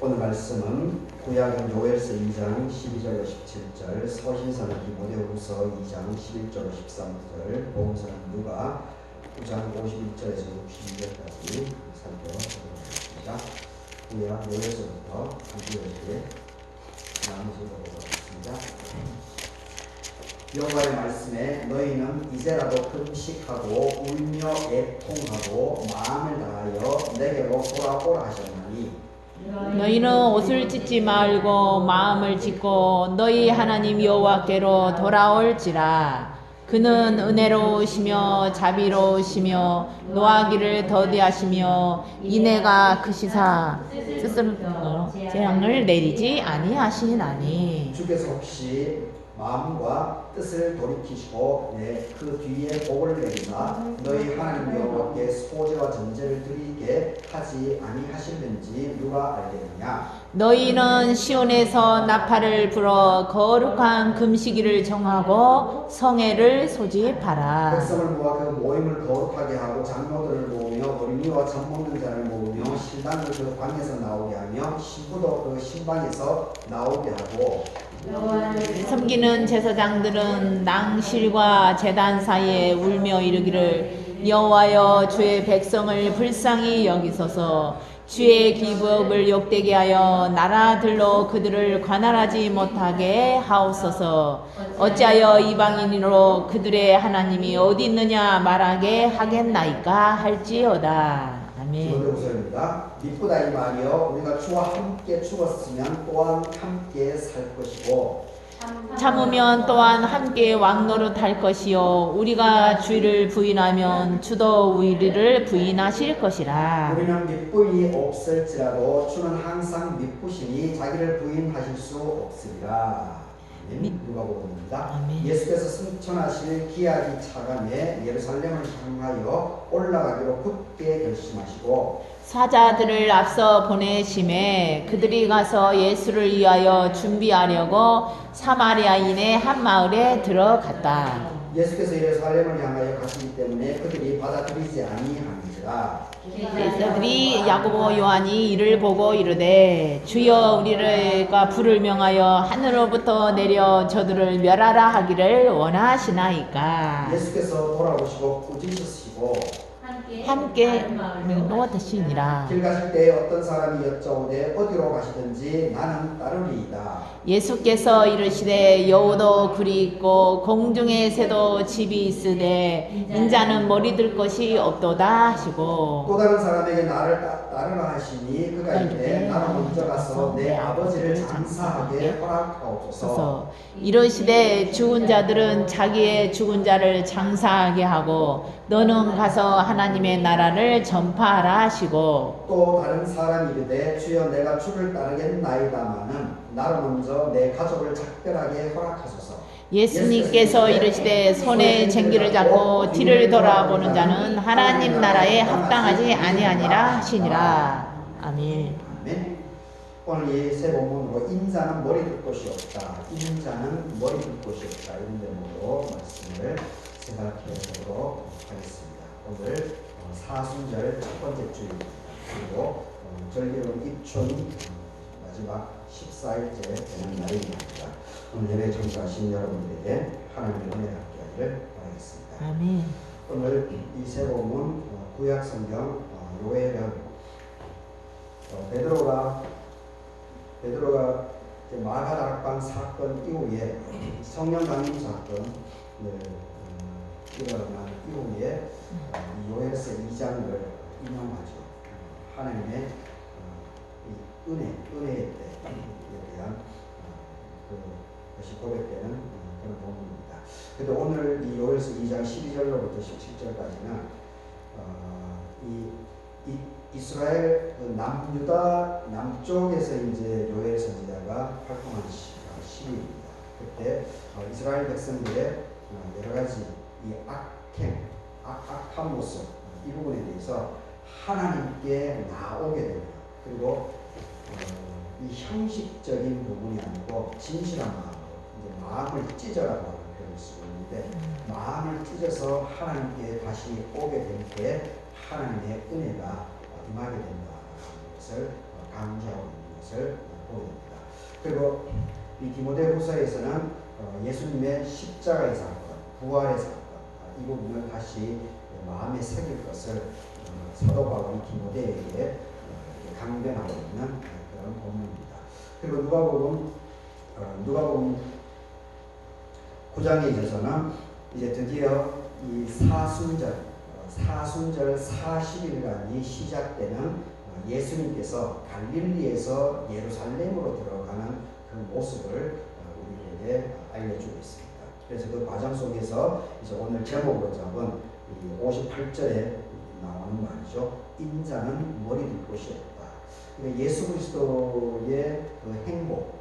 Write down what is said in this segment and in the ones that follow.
오늘 말씀은 구약은 요엘서 2장 12절로 17절, 서신서는 디모데후서 2장 11절로 13절, 복음서는 누가 9장 51절에서 62절까지 살펴보도록 하겠습니다. 구약 요엘서부터 함께 나누어 보도록 하겠습니다. 여호와의 말씀에 너희는 이제라도 금식하고 울며 애통하고 마음을 다하여 내게로 돌아오라 하셨나니 너희는 옷을 찢지 말고 마음을 찢고 너희 하나님 여호와께로 돌아올지라. 그는 은혜로우시며 자비로우시며 노하기를 더디하시며 인애가 크시사 스스로 재앙을 내리지 아니하시나니. 주께서 혹시 마음과 뜻을 돌이키시고 그 뒤에 복을 내리사 너희 하나님 여호와께 소제와 전제를 드리게 하지 아니하실는지 누가 알겠느냐. 너희는 시온에서 나팔을 불어 거룩한 금식일을 정하고 성회를 소집하라. 백성을 모아 그 모임을 거룩하게 하고 장로들을 모으며 어린이와 젖 먹는 자를 모으며 신당을 그 방에서 나오게 하며 신부도 그 신방에서 나오게 하고 섬기는 제사장들은 낭실과 제단 사이에 울며 이르기를 여호와여 주의 백성을 불쌍히 여기소서. 주의 기업을 욕되게 하여 나라들로 그들을 관할하지 못하게 하옵소서. 어찌하여 이방인으로 그들의 하나님이 어디 있느냐 말하게 하겠나이까 할지어다. 아멘. 믿고다 이 말이여 우리가 주와 함께 죽었으면 또한 함께 살 것이고 참으면 또한 함께 왕노릇할 것이요 우리가 주를 부인하면 주도 우리를 부인하실 것이라. 우리는 믿부인이 없을지라도 주는 항상 믿부시니 자기를 부인하실 수 없으리라. 누가복음입니다. 예수께서 승천하실 기약이 차감해 예루살렘을 향하여 올라가기로 굳게 결심하시고 사자들을 앞서 보내심에 그들이 가서 예수를 위하여 준비하려고 사마리아인의 한 마을에 들어갔다. 예수께서 예루살렘을 향하여 가시기 때문에 그들이 받아들이지 아니함이라. 제자들이 야고보 요한이 이를 보고 이르되 주여 우리가 불을 명하여 하늘로부터 내려 저들을 멸하라 하기를 원하시나이까. 예수께서 돌아오시고 꾸짖으시고 함께 놓으시니라. 길 가실 때 어떤 사람이 여쭤오되 어디로 가시든지 나는 따르리이다. 예수께서 이르시되 여우도 굴이 있고 공중의 새도 집이 있으되 인자는 머리 들 것이 없도다 하시고 또 다른 사람에게 나를 따르라 하시니 그가 이르되 나는 먼저 가서 내 아버지를 장사하게 허락하옵소서. 이르시되 죽은 자들은 자기의 죽은 자를 장사하게 하고 너는 가서 하나님의 나라를 전파하라 하시고 또 다른 사람이 이르되 주여 내가 주를 따르겠나이다마는 나로 먼저 내 가족을 작별하게 허락하소서. 예수님께서 이르시되 손에 쟁기를 잡고 뒤를 돌아보는 자는 하나님 나라에 합당하지 아니하니라 하시니라. 아멘. 아멘. 오늘 이 세 본문으로 인자는 머리 둘 곳이 없다. 인자는 머리 둘 곳이 없다. 이런 제목으로 말씀을 생각해 보도록 하겠습니다. 오늘 사순절 첫 번째 주일입니다. 그리고 절기로는 입춘 마지막 14일째 되는 날입니다. 오늘 예배 참석하신 여러분들에게 하나님의 은혜가 함께하기를 바라겠습니다. 아멘. 오늘 이 세 본문 구약 성경 요엘은 베드로가 마가다락방 사건 이후에 성령 강림 사건을 일어난 이후에 요엘서 2장을 인용하죠. 하나님의 은혜의 때에 대한 그것이 고백되는 그런 본문입니다. 그래도 오늘 이 요엘서 2장 12절로부터 17절까지는 이스라엘 남유다 남쪽에서 이제 요엘 선지자가 활동한 시기입니다. 그때 이스라엘 백성들의 여러 가지 이 악한 모습 이 부분에 대해서 하나님께 나오게 됩니다. 그리고 이 형식적인 부분이 아니고 진실한 마음으로 이제 마음을 찢어라고 하는 표현을 쓰고 있는데 마음을 찢어서 하나님께 다시 오게 될 때 하나님의 은혜가 임하게 된다는 것을 강조하고 있는 것을 보게 됩니다. 그리고 이 디모데후서에서는 예수님의 십자가의 사건, 부활의 사건, 이 부분을 다시 마음에 새길 것을 사도 바울이 디모데에게 강변하고 있는 그런 본문입니다. 그리고 누가복음 9장에 있어서는 이제 드디어 이 사순절 40일간이 시작되는 예수님께서 갈릴리에서 예루살렘으로 들어가는 그 모습을 우리에게 알려주고 있습니다. 그래서 그 과정 속에서 이제 오늘 제목으로 잡은 58절에 나오는 말이죠. 인자는 머리 둘 곳이 없다. 그러니까 예수 그리스도의 그 행복,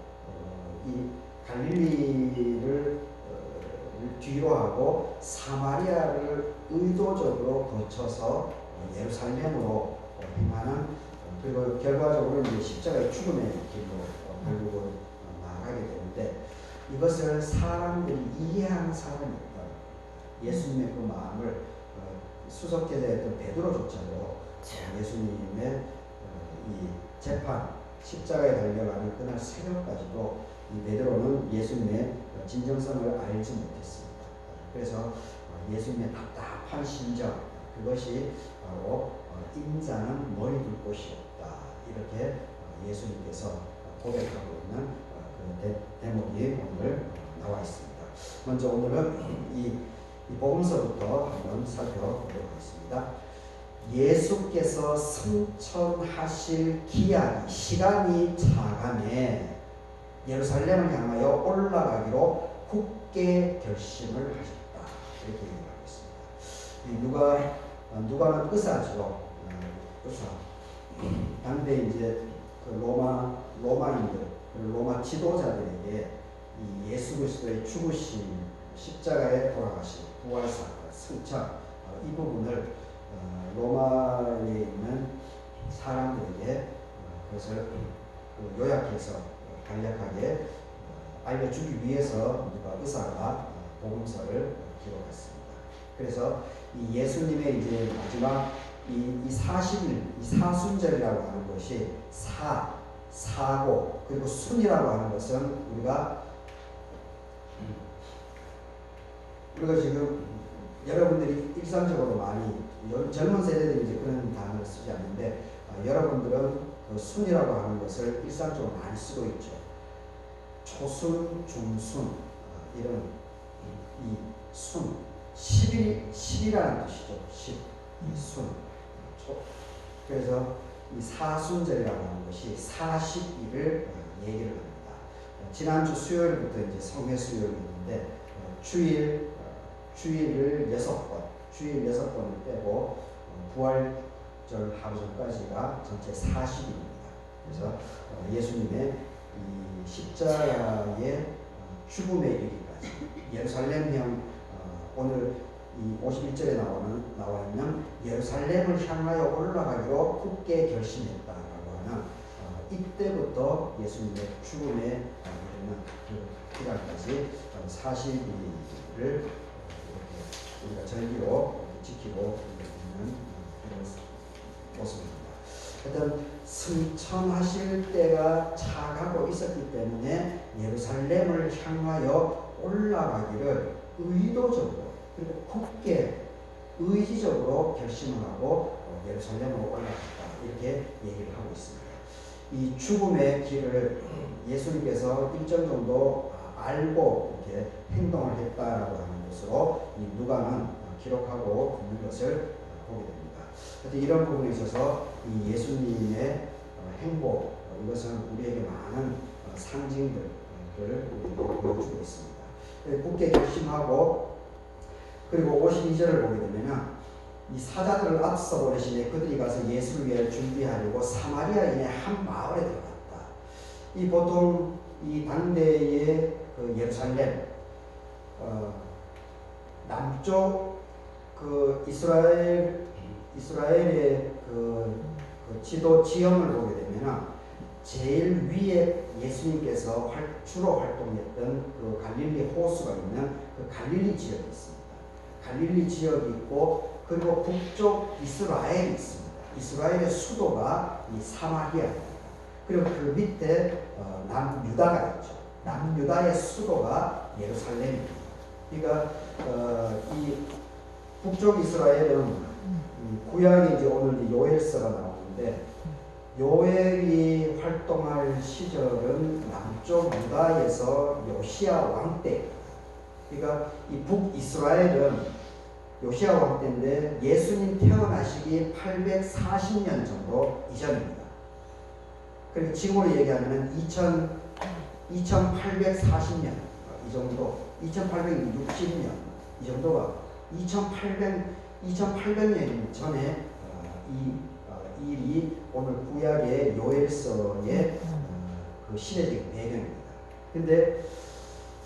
이 갈릴리를 뒤로 하고 사마리아를 의도적으로 거쳐서 예루살렘으로 행하는, 그리고 결과적으로 이제 십자가의 죽음의 길로 결국은 나아가게 되는데, 이것을 사람들이 이해하는 사람이 없다. 예수님의 그 마음을 수석제자였던 베드로조차도 예수님의 이 재판, 십자가에 달려가는 그날 새벽까지도 이 베드로는 예수님의 진정성을 알지 못했습니다. 그래서 예수님의 답답한 심정, 그것이 바로 인자는 머리 둘 곳이 없다, 이렇게 예수님께서 고백하고 있는 그 대목이 오늘 나와 있습니다. 먼저 오늘은 이 복음서부터 한번 살펴보도록 하겠습니다. 예수께서 승천하실 기한이, 시간이 차감해 예루살렘을 향하여 올라가기로 굳게 결심을 하셨다, 이렇게 얘기하고 있습니다. 누가는 의사죠. 의사. 당대 이제 그 로마인들, 로마 지도자들에게 이 예수 그리스도의 죽으심, 십자가에 돌아가신 부활 사건, 승천, 이 부분을 로마에 있는 사람들에게 그것을 요약해서 간략하게 알려주기 위해서 누가 의사가 복음서를 기록했습니다. 그래서 이 예수님의 이제 마지막 이 40일, 이 사순절이라고 하는 것이 사고, 그리고 순이라고 하는 것은 우리가 지금 여러분들이 일상적으로 많이, 젊은 세대들이 이제 그런 단어를 쓰지 않는데, 여러분들은 그 순이라고 하는 것을 일상적으로 많이 쓰고 있죠. 초순, 중순, 이런 이 순, 10이라는 뜻이죠. 10, 이 순. 그래서 이 사순절이라고 하는 것이 40일을 얘기를 합니다. 지난주 수요일부터 이제 성회수요일인데 주일을 6번, 주일 6번을 빼고 부활절 하루 전까지가 전체 40일입니다. 그래서 예수님의 이 십자가의 죽음에 이르기까지 예루살렘형, 오늘 이 51절에 나와 있는 예루살렘을 향하여 올라가기로 굳게 결심했다라고 하는 이때부터 예수님의 죽음에 이르는 그 기간까지 40일을 이렇게 우리가 절기로 지키고 있는 그런 모습입니다. 하여튼 승천하실 때가 차가고 있었기 때문에 예루살렘을 향하여 올라가기를 의도적으로, 그리고 굳게 의지적으로 결심을 하고 예루살렘으로 올라갔다, 이렇게 얘기를 하고 있습니다. 이 죽음의 길을 예수님께서 일정 정도 알고 이렇게 행동을 했다라고 하는 것으로 이 누가는 기록하고 있는 것을 보게 됩니다. 그런데 이런 부분에 있어서 이 예수님의 행복, 이것은 우리에게 많은 상징들을 우리에게 보여주고 있습니다. 굳게 결심하고, 그리고 52절을 보게 되면 이 사자들을 앞서 보내시되 그들이 가서 예수를 위해 준비하려고 사마리아인의 한 마을에 들어갔다. 이 보통 이 당대의 그 예루살렘, 남쪽 그 이스라엘의 그 지도 지형을 보게 되면 제일 위에 예수님께서 주로 활동했던 그 갈릴리 호수가 있는 그 갈릴리 지역이 있습니다. 갈릴리 지역이 있고, 그리고 북쪽 이스라엘이 있습니다. 이스라엘의 수도가 이 사마리아입니다. 그리고 그 밑에 남유다가 있죠. 남유다의 수도가 예루살렘입니다. 그러니까 이 북쪽 이스라엘은 이 구약에 이제 오늘 요엘서가 나오는데 요엘이 활동할 시절은 남쪽 유다에서 요시야 왕 때. 그러니까 이 북이스라엘은 요시야 왕 때인데 예수님 태어나시기 840년 정도 이전입니다. 그리고 지금으로 얘기하면 2840년 이 정도, 2860년 이 정도가 2800년 전에 이 일이 오늘 구약의 요엘서의 그 시대적인 배경입니다. 근데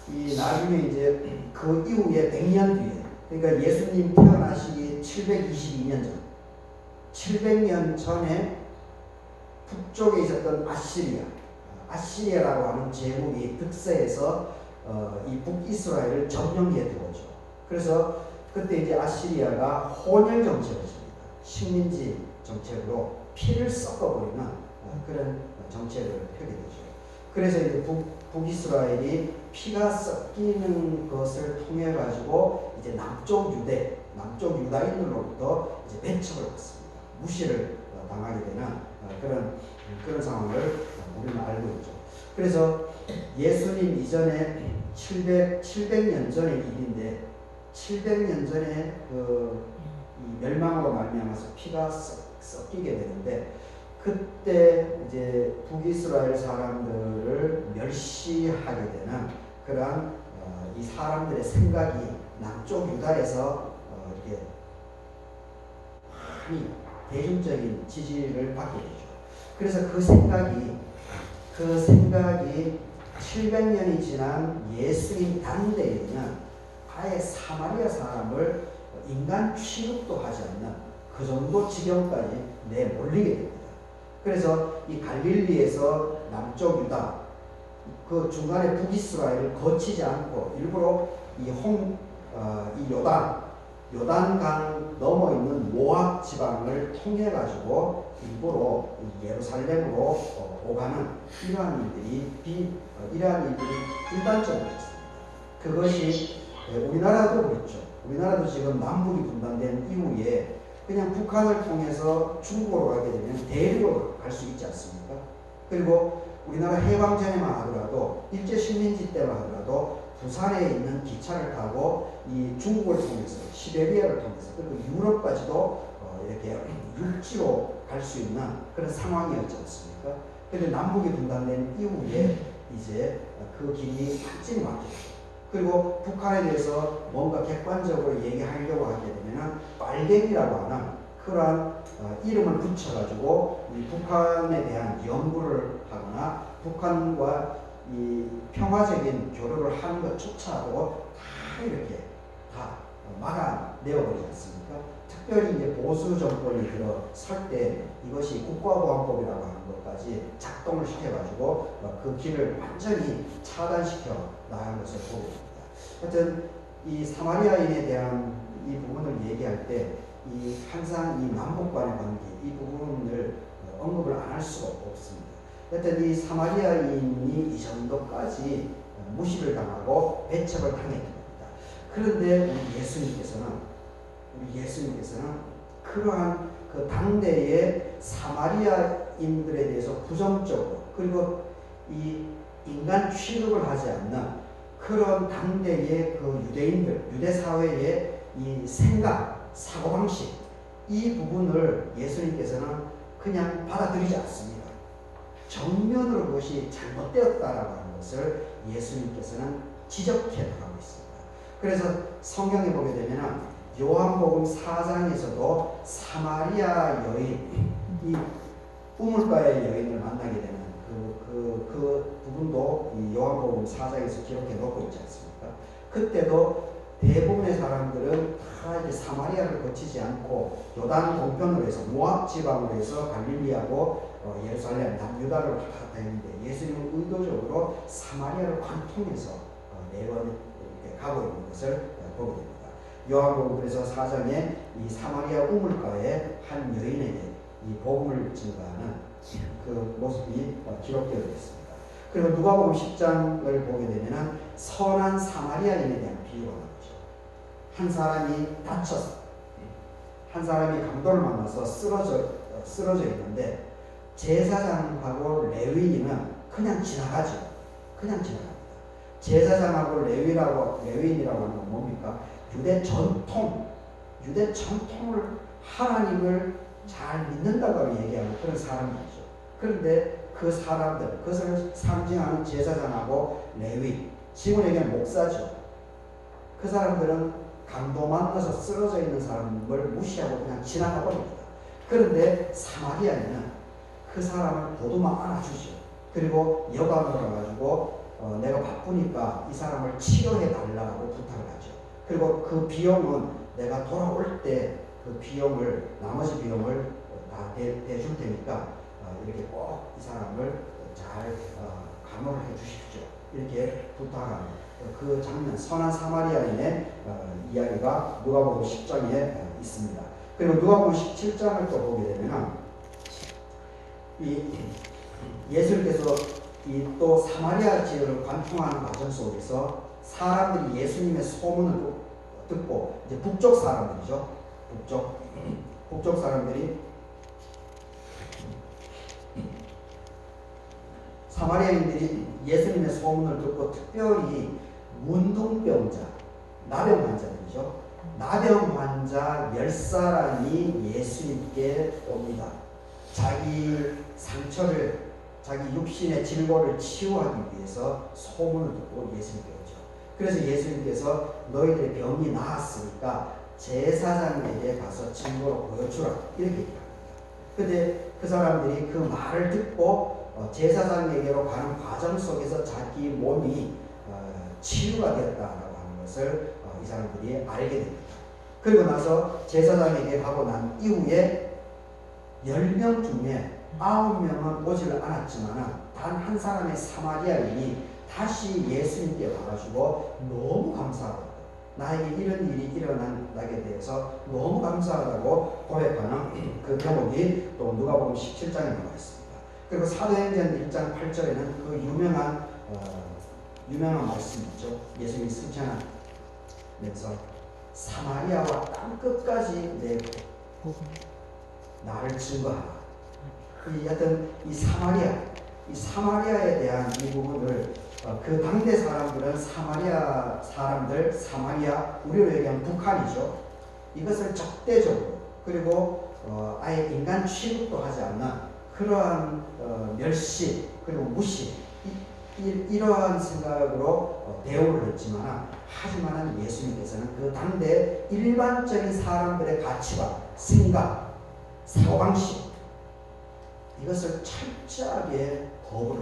이 나중에 이제 그 이후에 100년 뒤에, 그러니까 예수님 태어나시기 722년 전, 700년 전에 북쪽에 있었던 아시리아라고 하는 제국이 득세해서 이 북이스라엘을 점령해 들어오죠. 그래서 그때 이제 아시리아가 혼혈 정책을 씁니다. 식민지 정책으로 피를 섞어버리는 그런 정책을 펴게 되죠. 그래서 이제 북이스라엘이 피가 섞이는 것을 통해 가지고 이제 남쪽 유다인들로부터 이제 배척을 받습니다. 무시를 당하게 되는 그런 상황을 우리는 알고 있죠. 그래서 예수님 이전에 700년 전의 일인데 700년 전에 이 멸망으로 말미암아서 피가 섞이게 되는데 그때 이제 북이스라엘 사람들을 멸시하게 되는 그러한 이 사람들의 생각이 남쪽 유다에서 이렇게 많이 대중적인 지지를 받게 되죠. 그래서 그 생각이 700년이 지난 예수님 당대에는 아예 사마리아 사람을 인간 취급도 하지 않는 그 정도 지경까지 내몰리게 됩니다. 그래서 이 갈릴리에서 남쪽 유다, 그 중간에 북이스라엘을 거치지 않고 일부러 이 요단강 넘어 있는 모압 지방을 통해 가지고 일부러 예루살렘으로 오가는 이러한 일들이 일반적으로 있습니다. 그것이 우리나라도 그렇죠. 우리나라도 지금 남북이 분단된 이후에 그냥 북한을 통해서 중국으로 가게 되면 대륙으로 갈 수 있지 않습니까? 그리고 우리나라 해방 전에만 하더라도 일제 식민지 때만 하더라도 부산에 있는 기차를 타고 이 중국을 통해서 시베리아를 통해서 그리고 유럽까지도 이렇게 육지로 갈 수 있는 그런 상황이었지 않습니까? 그런데 남북이 분단된 이후에 이제 그 길이 완전히 막혔죠. 그리고 북한에 대해서 뭔가 객관적으로 얘기하려고 하게 되면 빨갱이라고 하는 그러한 이름을 붙여가지고 이 북한에 대한 연구를 하거나 북한과 이 평화적인 교류를 하는 것조차도 다 이렇게 다 막아내어버리지 않습니까? 특별히 이제 보수 정권이 들어설 때 이것이 국가보안법이라고 하는 것까지 작동을 시켜가지고 그 길을 완전히 차단시켜 나간 것을 보게 됩니다. 하여튼 이 사마리아인에 대한 이 부분을 얘기할 때 항상 이 남북 간의 관계 이 부분을 언급을 안 할 수가 없습니다. 하여튼 이 사마리아인이 이 정도까지 무시를 당하고 배척을 당했던 겁니다. 그런데 우리 예수님께서는 그러한 그 당대의 사마리아인들에 대해서 부정적으로 그리고 이 인간 취급을 하지 않는 그런 당대의 그 유대인들, 유대 사회의 이 생각, 사고방식 이 부분을 예수님께서는 그냥 받아들이지 않습니다. 정면으로 그것이 잘못되었다라고 하는 것을 예수님께서는 지적해 나가고 있습니다. 그래서 성경에 보게 되면 요한복음 4장에서도 사마리아 여인, 이 우물가의 여인을 만나게 되는 그 부분도 이 요한복음 4장에서 기록해 놓고 있지 않습니까? 그때도 대부분의 사람들은 다 이제 사마리아를 거치지 않고 요단 동편으로 해서 모압 지방으로 해서 갈릴리하고 예루살렘, 남유다를 왔다 갔다 했는데 예수님은 의도적으로 사마리아를 관통해서 매번 이렇게 가고 있는 것을 보게 됩니다. 요한복음 그래서 4장에 이 사마리아 우물가에 한 여인에게 이 복음을 증거하는 그 모습이 기록되어 있습니다. 그리고 누가복음 10장을 보게 되면은 선한 사마리아인에 대한 비유가 나오죠. 한 사람이 다쳤어. 한 사람이 강도를 만나서 쓰러져 있는데 제사장하고 레위인은 그냥 지나가죠. 그냥 지나갑니다. 제사장하고 레위인이라고 하는 건 뭡니까? 유대 전통을 하나님을 잘 믿는다고 얘기하는 그런 사람들이죠. 그런데 그 사람들, 그것을 상징하는 제사장하고 레위, 지금 얘기하는 목사죠. 그 사람들은 강도 만나서 쓰러져 있는 사람을 무시하고 그냥 지나가 버립니다. 그런데 사마리아인은 그 사람을 보도만 안아주죠. 그리고 여관으로 가가지고 내가 바쁘니까 이 사람을 치료해 달라고 부탁을 하죠. 그리고 그 비용은 내가 돌아올 때 그 비용을, 나머지 비용을 다 대줄 테니까 이렇게 꼭 이 사람을 잘 간호를 해 주십시오. 이렇게 부탁하는 그 장면, 선한 사마리아인의 이야기가 누가복음 10장에 있습니다. 그리고 누가복음 17장을 또 보게 되면 이 예수님께서 이 또 사마리아 지역을 관통하는 과정 속에서 사람들이 예수님의 소문을 듣고, 이제 북쪽 사람들이죠. 북쪽 사람들이 사마리아인들이 예수님의 소문을 듣고 특별히 문둥병자, 나병 환자들이죠. 나병 환자 10사람이 예수님께 옵니다. 자기 상처를, 자기 육신의 질고를 치유하기 위해서 소문을 듣고 예수님께 오죠. 그래서 예수님께서 너희들의 병이 나았으니까 제사장에게 가서 증거로 보여주라, 이렇게 얘기합니다. 근데 그 사람들이 그 말을 듣고 제사장에게로 가는 과정 속에서 자기 몸이 치유가 되었다라고 하는 것을 이 사람들이 알게 됩니다. 그리고 나서 제사장에게 가고 난 이후에 10명 중에 9명은 오지를 않았지만 단 한 사람의 사마리아인이 다시 예수님께 와가지고 너무 감사하다고, 나에게 이런 일이 일어나게 되어서 너무 감사하다고 고백하는 그 경험이 또 누가복음 17장에 나와 있습니다. 그리고 사도행전 1장 8절에는 그 유명한 말씀이 있죠. 예수님이 승천하면서 사마리아와 땅끝까지 내 나를 증거하라. 여하튼 이 사마리아에 대한 이 부분을 그 당대 사람들은 사마리아, 우리로 얘기하면 북한이죠. 이것을 적대적으로, 그리고 아예 인간 취급도 하지 않는 그러한 멸시, 그리고 무시, 이러한 생각으로 대우를 했지만, 하지만 예수님께서는 그 당대 일반적인 사람들의 가치관, 생각, 사고방식, 이것을 철저하게 거부를,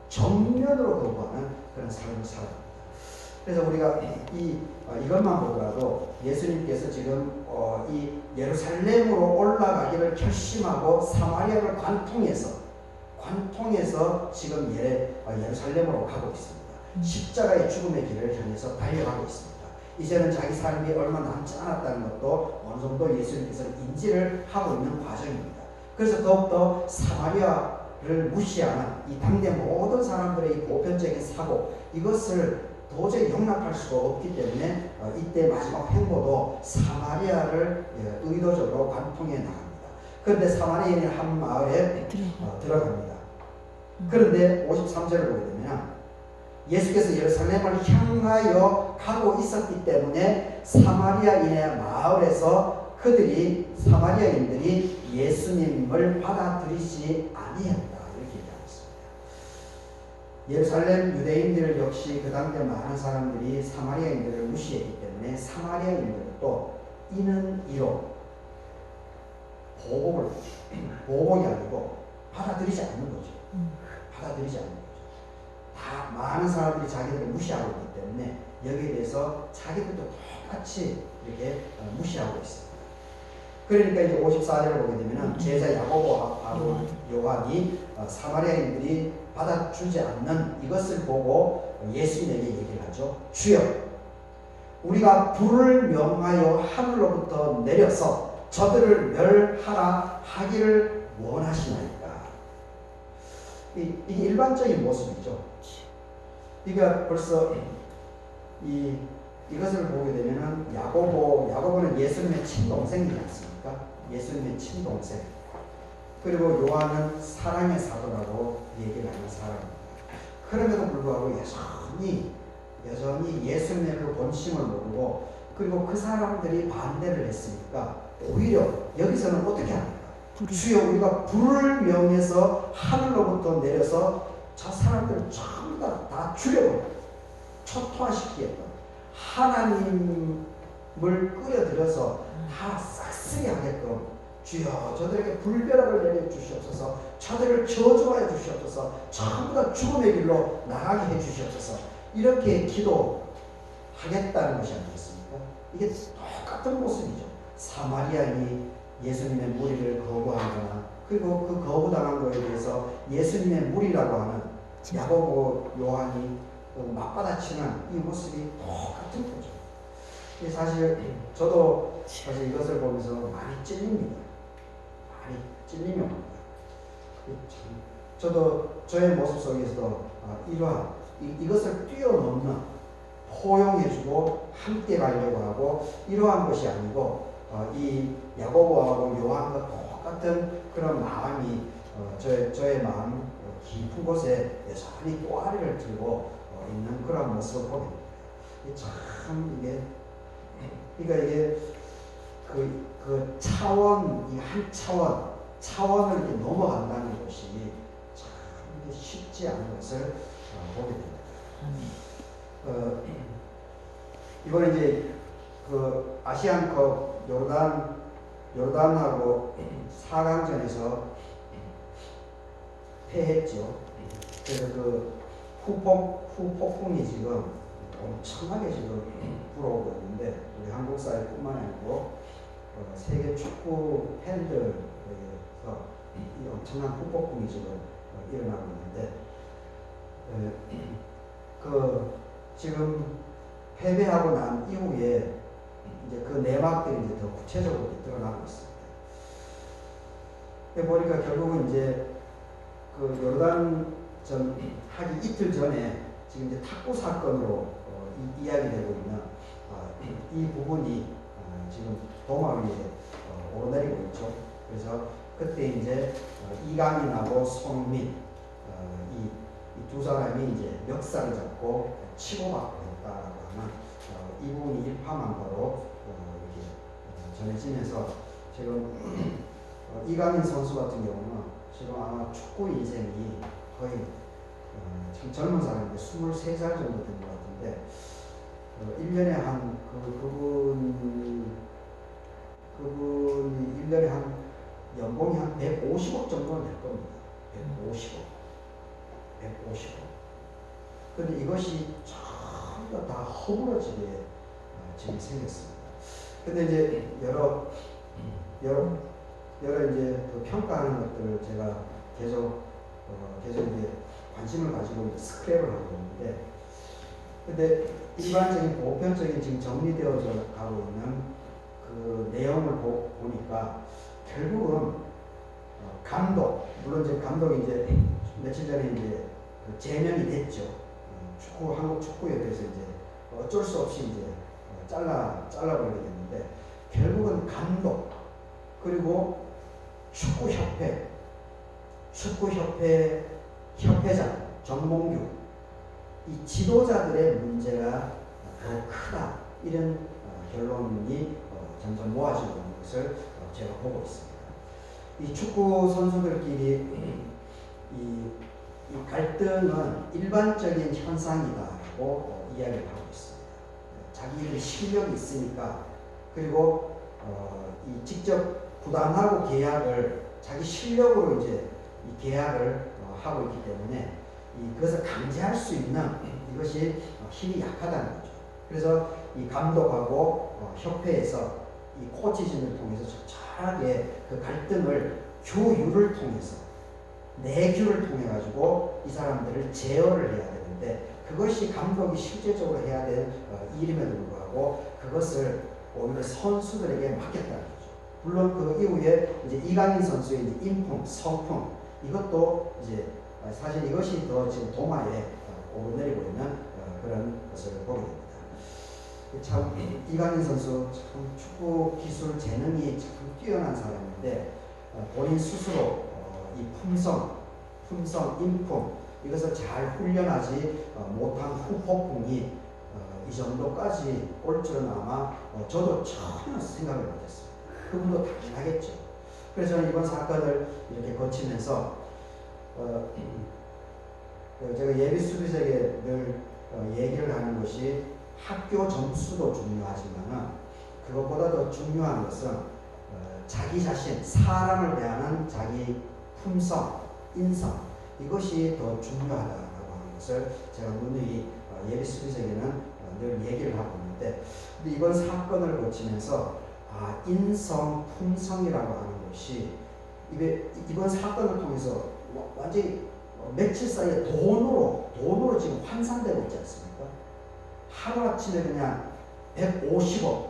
정면으로 거부하는 그런 삶을 살아갑니다. 그래서 우리가 이것만 보더라도 예수님께서 지금 이 예루살렘으로 올라가기를 결심하고 사마리아를 관통해서 지금 예루살렘으로 가고 있습니다. 십자가의 죽음의 길을 향해서 달려가고 있습니다. 이제는 자기 삶이 얼마 남지 않았다는 것도 어느 정도 예수님께서 인지를 하고 있는 과정입니다. 그래서 더욱더 사마리아를 무시하는 이 당대 모든 사람들의 이 보편적인 사고, 이것을 도저히 용납할 수가 없기 때문에 이때 마지막 행보도 사마리아를 의도적으로 관통해 나갑니다. 그런데 사마리아인이 한 마을에 들어갑니다. 그런데 53절을 보게 되면 예수께서 예루살렘을 향하여 가고 있었기 때문에 사마리아인의 마을에서 사마리아인들이 예수님을 받아들이지 아니했다, 이렇게 얘기하고 있습니다. 예루살렘 유대인들 역시 그 당대 많은 사람들이 사마리아인들을 무시했기 때문에 사마리아인들도 이는 이로 보복이 아니고 받아들이지 않는 거죠. 받아들이지 않는 거죠. 다 많은 사람들이 자기들을 무시하고 있기 때문에 여기에 대해서 자기들도 똑같이 이렇게 무시하고 있습니다. 그러니까 이제 54절을 보게 되면 제자 야고보하고 요한이 사마리아인들이 받아주지 않는 이것을 보고 예수님에게 얘기를 하죠. 주여, 우리가 불을 명하여 하늘로부터 내려서 저들을 멸하라 하기를 원하시나이까. 이게 일반적인 모습이죠. 그러니까 벌써 이것을 보게 되면은 야고보는 예수님의 친동생이지 않습니까? 예수님의 친동생. 그리고 요한은 사랑의 사도라고 얘기를 하는 사람입니다. 그럼에도 불구하고 여전히 예수님의 그 본심을 모르고 그리고 그 사람들이 반대를 했으니까 오히려 여기서는 어떻게 합니까? 주여 우리가 불을 명해서 하늘로부터 내려서 저 사람들을 전부 다 죽여버려 초토화시키겠다. 하나님을 끌어들여서 다 싹쓸이 하게끔 주여 저들에게 불벼락을 내려주시옵소서. 저들을 저주하여 주시옵소서. 전부 다 죽음의 길로 나가게 해주시옵소서. 이렇게 기도하겠다는 것이 아니겠습니까? 이게 똑같은 모습이죠. 사마리아인이 예수님의 무리를 거부하거나 그리고 그 거부당한 것에 대해서 예수님의 무리라고 하는 야고보 요한이 맞받아치는 이 모습이 똑같은 거죠. 저도 사실 이것을 보면서 많이 찔립니다. 많이 찔림이 옵니다. 저도 저의 모습 속에서도 이러한 이것을 뛰어넘는 포용해주고 함께 가려고 하고 이러한 것이 아니고 이 야고보하고 요한과 똑같은 그런 마음이 저의 마음 깊은 곳에 여전히 또아리를 들고 있는 그런 모습을 보게 됩니다. 그러니까 이게 그 차원, 이 한 차원을 이렇게 넘어간다는 것이 참 쉽지 않은 것을 보게 됩니다. 이번에 이제 그 아시안컵 요르단하고 4강전에서 패했죠. 그래서 그 후폭풍이 지금 엄청나게 지금 불어오고 있는데 우리 한국 사회뿐만 아니고 세계 축구 팬들에서 이 엄청난 후폭풍이 지금 일어나고 있는데 지금 패배하고 난 이후에 이제 그 내막들이 이제 더 구체적으로 드러나고 있습니다. 보니까 결국은 이제 그 요르단전 하기 이틀 전에 지금 이제 탁구 사건으로 이야기되고 있는 이 부분이 지금 도마 위에 오르내리고 있죠. 그래서 그때 이제 이강인하고 손흥민 이 두 사람이 이제 멱살을 잡고 치고받고 했다라고 하는 이 부분이 일파만파로 이렇게 전해지면서 지금 이강인 선수 같은 경우는 지금 아마 축구 인생이 거의 지금 젊은 사람인데 23살 정도 된 것 같은데 1년에 그분이 1년에 한 연봉이 한 150억 정도는 될 겁니다. 150억. 근데 이것이 전부 다 허물어지게 지금 생겼습니다. 근데 이제 여러 이제 그 평가하는 것들을 제가 계속 이제 관심을 가지고 스크랩을 하고 있는데, 근데 일반적인 보편적인 지금 정리되어져 가고 있는 그 내용을 보니까 결국은 감독, 물론 이제 감독이 이제 며칠 전에 이제 제명이 됐죠. 한국 축구협회에서 이제 어쩔 수 없이 이제 잘라버리게 됐는데, 결국은 감독 그리고 협회장 정몽규 이 지도자들의 문제가 더 크다, 이런 결론이 점점 모아지고 있는 것을 제가 보고 있습니다. 이 축구 선수들끼리 이 갈등은 일반적인 현상이다라고 이야기를 하고 있습니다. 자기들 실력이 있으니까, 그리고 이 직접 구단하고 계약을 자기 실력으로 이제 이 계약을 하고 있기 때문에 그것을 강제할 수 있는 이것이 힘이 약하다는 거죠. 그래서 이 감독하고 협회에서 이 코치진을 통해서 적절하게 그 갈등을 교육을 통해서 내규를 통해 가지고 이 사람들을 제어를 해야 되는데, 그것이 감독이 실제적으로 해야 될 일임에도 불구하고 그것을 오히려 선수들에게 맡겼다는 거죠. 물론 그 이후에 이제 이강인 선수의 이제 인품, 성품 이것도 이제 사실 이것이 더 지금 도마에 오르내리고 있는 그런 것을 보게 됩니다. 참 이강인 선수 참 축구 기술 재능이 참 뛰어난 사람인데 본인 스스로 이 품성, 인품 이것을 잘 훈련하지 못한 후폭풍이 이 정도까지 올 줄은 아마 저도 전혀 생각을 못했어요. 그분도 당연하겠죠. 그래서 저는 이번 사건을 이렇게 거치면서 제가 예비 수비생에 늘 얘기를 하는 것이 학교 점수도 중요하지만 그것보다 더 중요한 것은 자기 자신, 사람을 대하는 자기 품성, 인성 이것이 더 중요하다고 하는 것을 제가 누누이 예비 수비생에는 늘 얘기를 하고 있는데 근데 이번 사건을 거치면서 인성, 품성이라고 하는 것이 이번 사건을 통해서 완전히 며칠 사이에 돈으로 지금 환산되고 있지 않습니까? 하루아침에 그냥 150억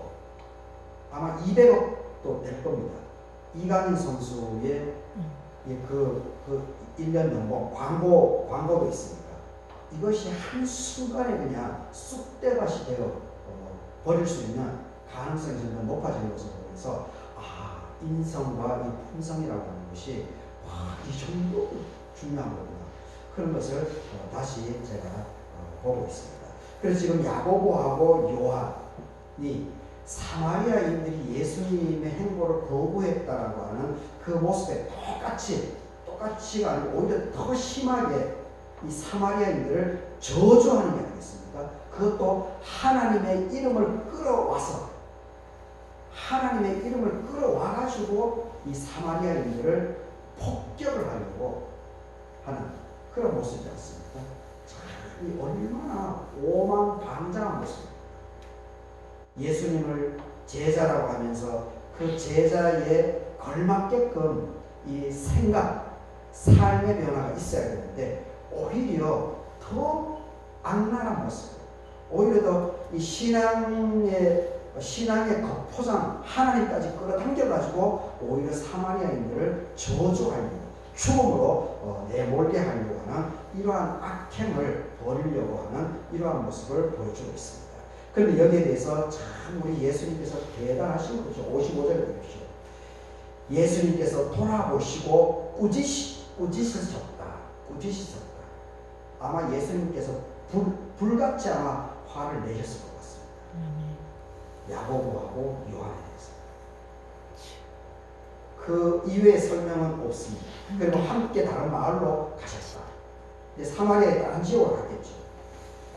아마 200억도 될 겁니다. 이강인 선수의 그 1년 연봉 광고도 있습니다. 이것이 한순간에 그냥 쑥대밭이 되어 버릴 수 있는 가능성이 점점 높아지는 것을 보면서 인성과 이 품성이라고 하는 것이 이 정도 중요한 거구나. 그런 것을 다시 제가 보고 있습니다. 그래서 지금 야고보하고 요한이 사마리아인들이 예수님의 행보를 거부했다라고 하는 그 모습에 똑같이가 아니고 오히려 더 심하게 이 사마리아인들을 저주하는 게 아니겠습니까? 그것도 하나님의 이름을 끌어와가지고 이 사마리아인들을 폭격을 하려고 하는 그런 모습이지 않습니까? 참, 이 얼마나 오만방자한 모습입니다. 예수님을 제자라고 하면서 그 제자에 걸맞게끔 이 생각, 삶의 변화가 있어야 되는데 오히려 더 악랄한 모습, 오히려 더 이 신앙의 겉포장 하나님까지 끌어당겨가지고 오히려 사마리아인들을 저주하려고 죽음으로 내몰게 하려고 하는 이러한 악행을 벌이려고 하는 이러한 모습을 보여주고 있습니다. 그런데 여기에 대해서 참 우리 예수님께서 대단하신 거죠. 55절에 보십시오. 예수님께서 돌아보시고 꾸짖으셨다. 아마 예수님께서 불같이 아마 화를 내셨을 것 같습니다. 야고보하고 요한에 대해서. 그 이외의 설명은 없습니다. 그리고 함께 다른 마을로 가셨다. 사마리아에 다른 지역으로 갔겠죠.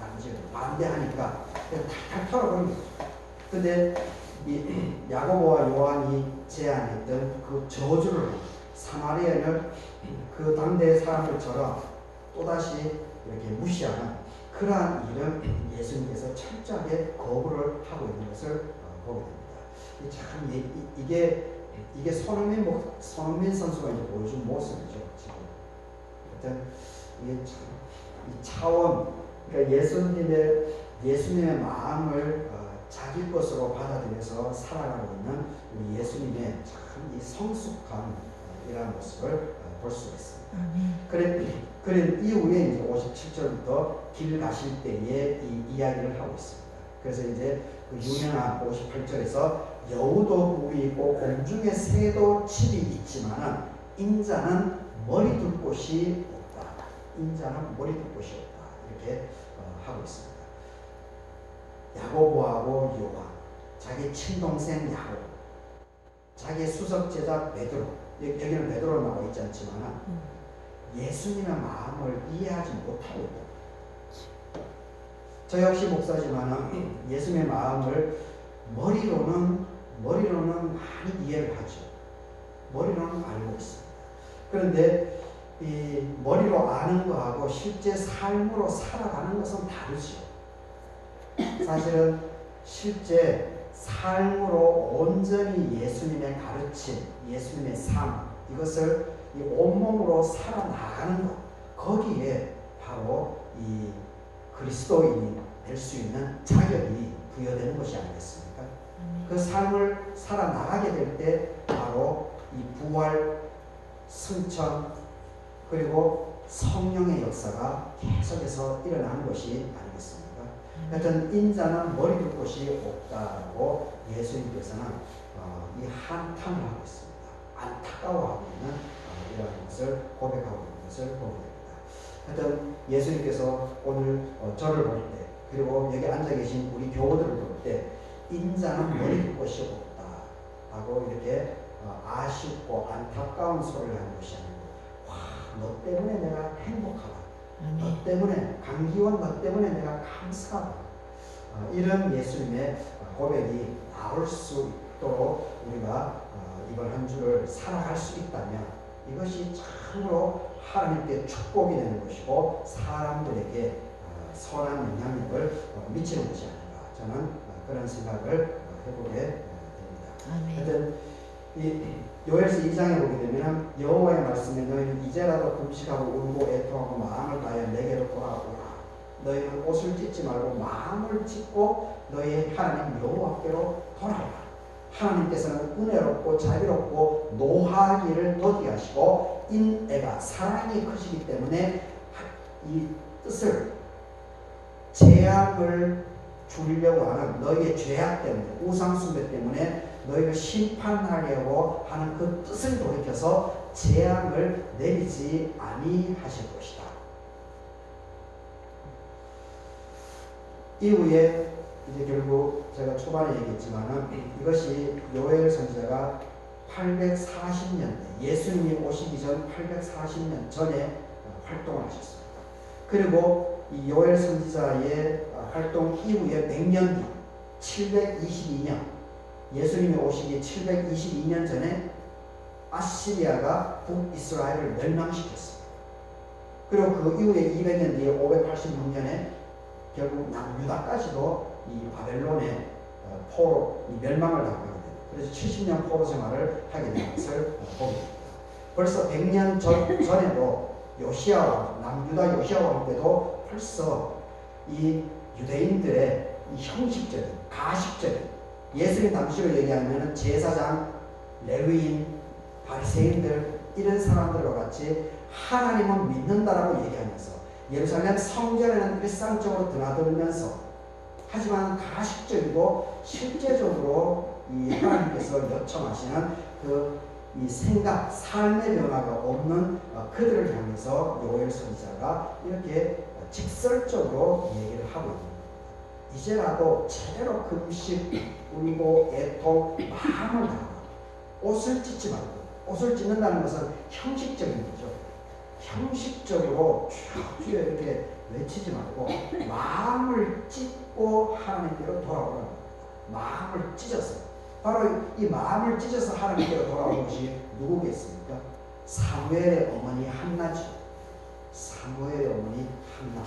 다른 지역 반대하니까 탈탈 털어버린 거죠. 근데 이 야고보와 요한이 제안했던 그 저주를 사마리아인을 그 당대의 사람들처럼 또다시 이렇게 무시하는 그러한 일은 예수님께서 철저하게 거부를 하고 있는 것을 보게 됩니다. 참 이게 손흥민 선수가 이제 보여준 모습이죠. 지금. 하여튼 이게 참 이 차원, 그러니까 예수님의 마음을 자기 것으로 받아들여서 살아가고 있는 우리 예수님의 참 이 성숙한 이라는 모습을 볼 수가 있습니다. 그래 이후에 이제 57절부터 길 가실 때에 이 이야기를 하고 있습니다. 그래서 이제 그 유명한 58절에서 여우도 굴이 있고 공중에 새도 집이 있지만은 인자는 머리 둘 곳이 없다. 이렇게 하고 있습니다. 야고보하고 요한, 자기 친동생 야고보, 자기의 수석 제자 베드로, 여기는 베드로 나와 있지 않지만 예수님의 마음을 이해하지 못하고 있다. 저 역시 목사지만 예수님의 마음을 머리로는 많이 이해를 하죠. 머리로는 알고 있습니다. 그런데 이 머리로 아는 거하고 실제 삶으로 살아가는 것은 다르죠. 사실은 실제 삶으로 온전히 예수님의 가르침, 예수님의 삶 이것을 이 온몸으로 살아나가는 것, 거기에 바로 이 그리스도인이 될 수 있는 자격이 부여되는 것이 아니겠습니까? 그 삶을 살아나가게 될 때 바로 이 부활, 승천, 그리고 성령의 역사가 계속해서 일어나는 것이 아니겠습니까? 하여튼 인자는 머리 둘 곳이 없다라고 예수님께서는 이 한탄을 하고 있습니다. 안타까워하고 있는 이러한 것을 고백하고 있는 것을 보게 됩니다. 하여튼 예수님께서 오늘 저를 볼 때, 그리고 여기 앉아 계신 우리 교우들을 볼 때 인자는 머리 둘 곳이 없다라고 이렇게 아쉽고 안타까운 소리를 하는 것이 아니고, 와, 너 때문에 내가 행복하다. 너 때문에, 강기원 너 때문에 내가 감사하다. 이런 예수님의 고백이 나올 수 있도록 우리가 이번 한 주를 살아갈 수 있다면 이것이 참으로 하나님께 축복이 되는 것이고 사람들에게 선한 영향력을 미치는 것이 아닌가, 저는 그런 생각을 해보게 됩니다. 하여튼 이 요엘서 2장에 보게 되면 여호와의 말씀에 너희는 이제라도 금식하고 울고 애통하고 마음을 다하여 내게로 돌아오라. 너희는 옷을 찢지 말고 마음을 찢고 너희의 하나님 여호와께로 돌아오라. 하나님께서는 은혜롭고 자비롭고 노하기를 더디하시고 인애가 사랑이 크시기 때문에 이 뜻을, 재앙을 주려고 하는 너희의 죄악 때문에, 우상숭배 때문에 너희를 심판하려고 하는 그 뜻을 돌이켜서 재앙을 내리지 아니하실 것이다. 이후에 이제 결국 제가 초반에 얘기했지만은 이것이 요엘 선지자가 840년대, 예수님이 오시기 전 840년 전에 활동을 하셨습니다. 그리고 이 요엘 선지자의 활동 이후에 100년 뒤 722년, 예수님이 오시기 722년 전에 아시리아가 북이스라엘을 멸망시켰습니다. 그리고 그 이후에 200년 뒤에 586년에 결국 남유다까지도 이 바벨론의 포로 멸망을 당하게 됩니다. 그래서 70년 포로 생활을 하게 된 것을 보게 됩니다. 벌써 100년 전에도 요시아와 남유다 요시아 왕 때도 벌써 이 유대인들의 이 형식적인, 가식적인, 예수님 당시로 얘기하면 제사장, 레위인, 바리새인들 이런 사람들과 같이 하나님은 믿는다라고 얘기하면서 예루살렘 성전에는 일상적으로 드나들면서, 하지만 가식적이고 실제적으로 이 하나님께서 요청하시는 이 생각, 삶의 변화가 없는 그들을 향해서 요엘 선지자가 이렇게 직설적으로 얘기를 하고 있는 겁니다. 이제라도 제대로 금식, 울고 애통, 마음을 다하고 옷을 찢지 말고, 옷을 찢는다는 것은 형식적인 거죠. 형식적으로 쭉 이렇게 외치지 말고 마음을 찢고 하나님께로 돌아오는 겁니다. 마음을 찢어서, 바로 이 마음을 찢어서 하나님께로 돌아오는 것이 누구겠습니까? 사무엘의 어머니 한나죠. 사무엘의 어머니 한나.